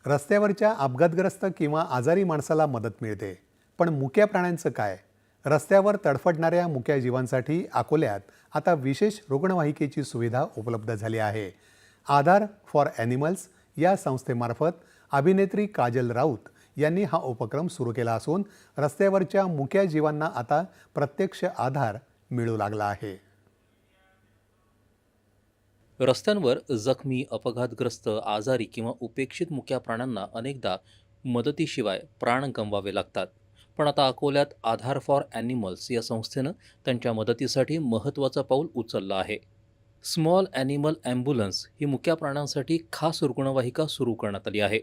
रस्त्यावरच्या अपघातग्रस्त किंवा आजारी माणसाला मदत मिळते, पण मुक्या प्राण्यांचं काय? रस्त्यावर तडफडणाऱ्या मुक्या जीवांसाठी अकोल्यात आता विशेष रुग्णवाहिकेची सुविधा उपलब्ध झाली आहे. आधार फॉर ॲनिमल्स या संस्थेमार्फत अभिनेत्री काजल राऊत यांनी हा उपक्रम सुरू केला असून रस्त्यावरच्या मुक्या जीवांना आता प्रत्यक्ष आधार मिळू लागला आहे. रस्त्यांवर जखमी, अपघातग्रस्त, आजारी किंवा उपेक्षित मुक्या प्राण्यांना अनेकदा मदतीशिवाय प्राण गमवावे लागतात. पण आता अकोल्यात आधार फॉर ॲनिमल्स या संस्थेनं त्यांच्या मदतीसाठी महत्त्वाचं पाऊल उचललं आहे. स्मॉल ॲनिमल ॲम्ब्युलन्स ही मुक्या प्राण्यांसाठी खास रुग्णवाहिका सुरू करण्यात आली आहे.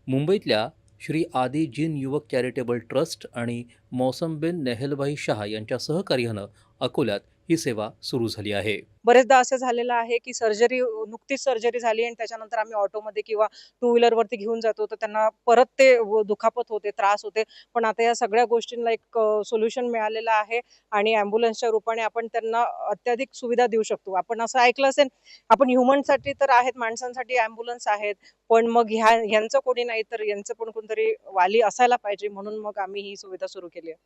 मुंबईतल्या श्री आदी जीन युवक चॅरिटेबल ट्रस्ट आणि मौसमबेन नेहलभाई शाह यांच्या सहकार्यानं अकोल्यात ही सेवा सुरू झाली आहे. बरेचदा असं झालेलं आहे, की नुकतीच सर्जरी झाली आणि त्याच्यानंतर आम्ही ऑटोमध्ये किंवा टू व्हीलरवरती घेऊन जातो, तर त्यांना परत ते दुखापत होते, त्रास होते. पण आता या सगळ्या गोष्टींना एक सोल्युशन मिळालेलं आहे आणि ॲम्ब्युलन्सच्या रूपाने आपण त्यांना अत्याधिक सुविधा देऊ शकतो. आपण असं ऐकलं असेल, आपण ह्युमनसाठी तर आहेत, माणसांसाठी ॲम्ब्युलन्स आहेत, पण मग ह्यांचं कोणी नाही, तर यांचं पण कोणतरी वाली असायला पाहिजे, म्हणून मग आम्ही ही सुविधा सुरू केली आहे.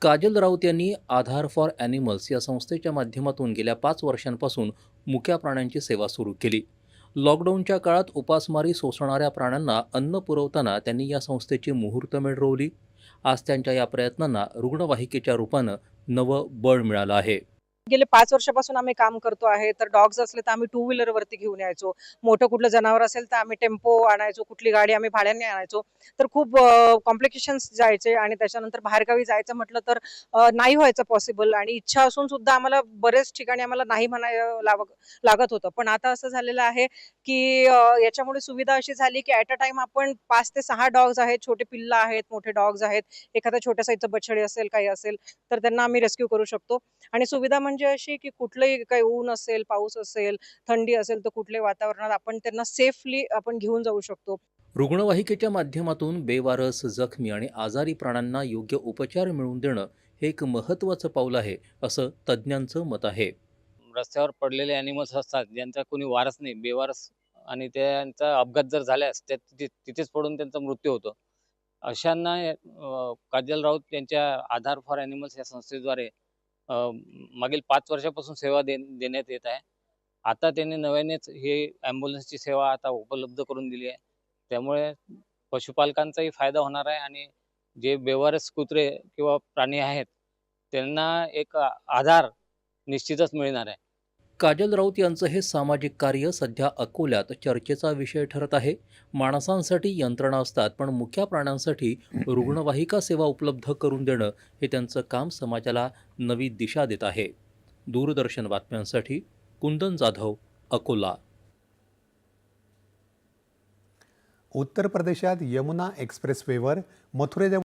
काजल राऊत यांनी आधार फॉर ॲनिमल्स या संस्थेच्या माध्यमातून गेल्या 5 वर्षांपासून मुक्या प्राण्यांची सेवा सुरू केली. लॉकडाऊनच्या काळात उपासमारी सोसणाऱ्या प्राण्यांना अन्न पुरवताना त्यांनी या संस्थेची मुहूर्तमेढ रोवली. आज त्यांच्या या प्रयत्नांना रुग्णवाहिकेच्या रूपानं नवं बळ मिळालं आहे. गेले 5 वर्षापासून आम्ही काम करतो आहे. तर डॉग्स असले तर आम्ही टू व्हीलरवरती घेऊन यायचो. मोठं कुठलं जनावर असेल तर आम्ही टेम्पो आणायचो, कुठली गाडी आम्ही भाड्याने आणायचो. तर खूप कॉम्प्लिकेशन्स जायचे आणि त्याच्यानंतर बाहेरगावी जायचं म्हटलं तर नाही व्हायचं पॉसिबल आणि इच्छा असून सुद्धा आम्हाला बरेच ठिकाणी आम्हाला नाही म्हणायला लागत होतं. पण आता असं झालेलं आहे, की याच्यामुळे सुविधा अशी झाली, की ॲट अ टाईम आपण 5 ते 6 डॉग्स आहेत, छोटे पिल्लं आहेत, मोठे डॉग्स आहेत. एखाद्या छोट्या साईजचं बछडे असेल, काही असेल, तर त्यांना आम्ही रेस्क्यू करू शकतो. आणि सुविधा म्हणजे अशी, की कुठलंही काही ऊन असेल, पाऊस असेल, थंडी असेल, तर कुठल्याही वातावरणात आपण त्यांना सेफली आपण घेऊन जाऊ शकतो. रुग्णवाहिकेच्या माध्यमातून बेवारस, जखमी आणि आजारी प्राण्यांना योग्य उपचार मिळवून देणं हे एक महत्त्वाचं पाऊल आहे, असं तज्ज्ञांचं मत आहे. रस्त्यावर पडलेले ॲनिमल्स असतात, ज्यांचा कोणी वारस नाही, बेवारस आणि त्यांचा अपघात जर झाल्यास त्या तिथेच पडून त्यांचा मृत्यू होतो. अशांना काजल राऊत यांच्या आधार फॉर ॲनिमल्स या संस्थेद्वारे मागील 5 वर्षापासून सेवा देण्यात येत आहे. आता त्यांनी नव्यानेच ही ॲम्ब्युलन्सची सेवा आता उपलब्ध करून दिली आहे. त्यामुळे पशुपालकांचाही फायदा होणार आहे आणि जे बेवारस कुत्रे किंवा प्राणी आहेत, त्यांना एक आधार निश्चितच मिळणार आहे. काजल राऊत यांचं हे सामाजिक कार्य सध्या अकोल्यात चर्चेचा विषय ठरत आहे. माणसांसाठी यंत्रणा असतात, पण मुक्या प्राण्यांसाठी रुग्णवाहिका सेवा उपलब्ध करून देणं हे त्यांचं काम समाजाला नवी दिशा देत आहे. दूरदर्शन बातम्यांसाठी कुंदन जाधव, अकोला. उत्तर प्रदेशात यमुना एक्सप्रेसवेवर मथुरेजवळ